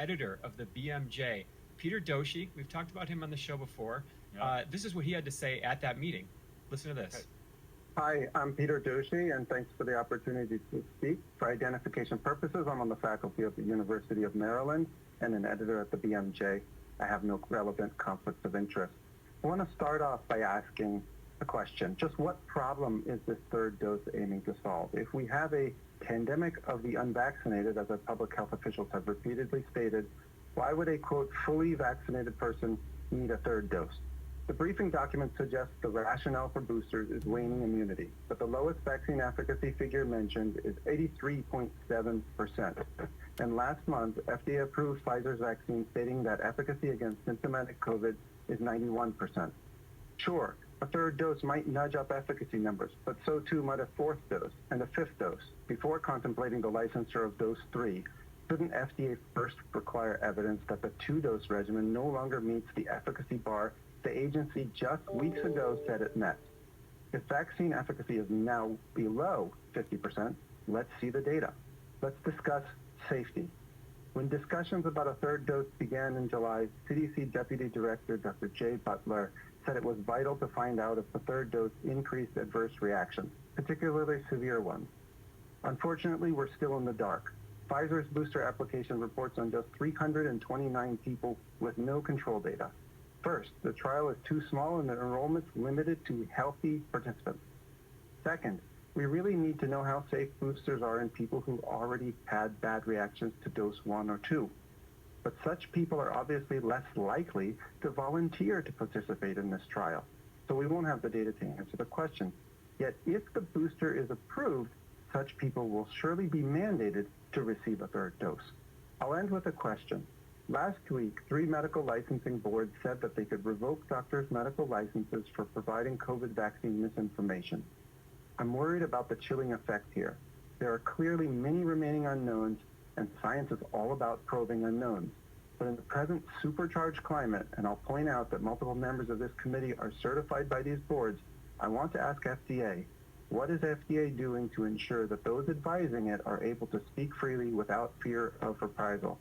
editor of the BMJ. Peter Doshi, we've talked about him on the show before. This is what he had to say at that meeting. Listen to this. Hi, I'm Peter Doshi, and thanks for the opportunity to speak. For identification purposes, I'm on the faculty of the University of Maryland and an editor at the BMJ. I have no relevant conflicts of interest. I want to start off by asking a question. Just what problem is this third dose aiming to solve? If we have a pandemic of the unvaccinated, as our public health officials have repeatedly stated, why would a, quote, fully vaccinated person need a third dose? The briefing document suggests the rationale for boosters is waning immunity, but the lowest vaccine efficacy figure mentioned is 83.7%. And last month, FDA approved Pfizer's vaccine stating that efficacy against symptomatic COVID is 91%. Sure, a third dose might nudge up efficacy numbers, but so too might a fourth dose and a fifth dose. Before contemplating the licensure of dose 3, shouldn't FDA first require evidence that the two-dose regimen no longer meets the efficacy bar the agency just weeks ago said it met? If vaccine efficacy is now below 50%, let's see the data. Let's discuss safety. When discussions about a third dose began in July, CDC Deputy Director Dr. Jay Butler said it was vital to find out if the third dose increased adverse reactions, particularly severe ones. Unfortunately, we're still in the dark. Pfizer's booster application reports on just 329 people with no control data. First, the trial is too small and the enrollment's limited to healthy participants. Second, we really need to know how safe boosters are in people who already had bad reactions to dose 1 or 2. But such people are obviously less likely to volunteer to participate in this trial, so we won't have the data to answer the question. Yet if the booster is approved, such people will surely be mandated to receive a third dose. I'll end with a question. Last week, 3 medical licensing boards said that they could revoke doctors' medical licenses for providing COVID vaccine misinformation. I'm worried about the chilling effect here. There are clearly many remaining unknowns, and science is all about probing unknowns. But in the present supercharged climate, and I'll point out that multiple members of this committee are certified by these boards, I want to ask FDA, what is FDA doing to ensure that those advising it are able to speak freely without fear of reprisal?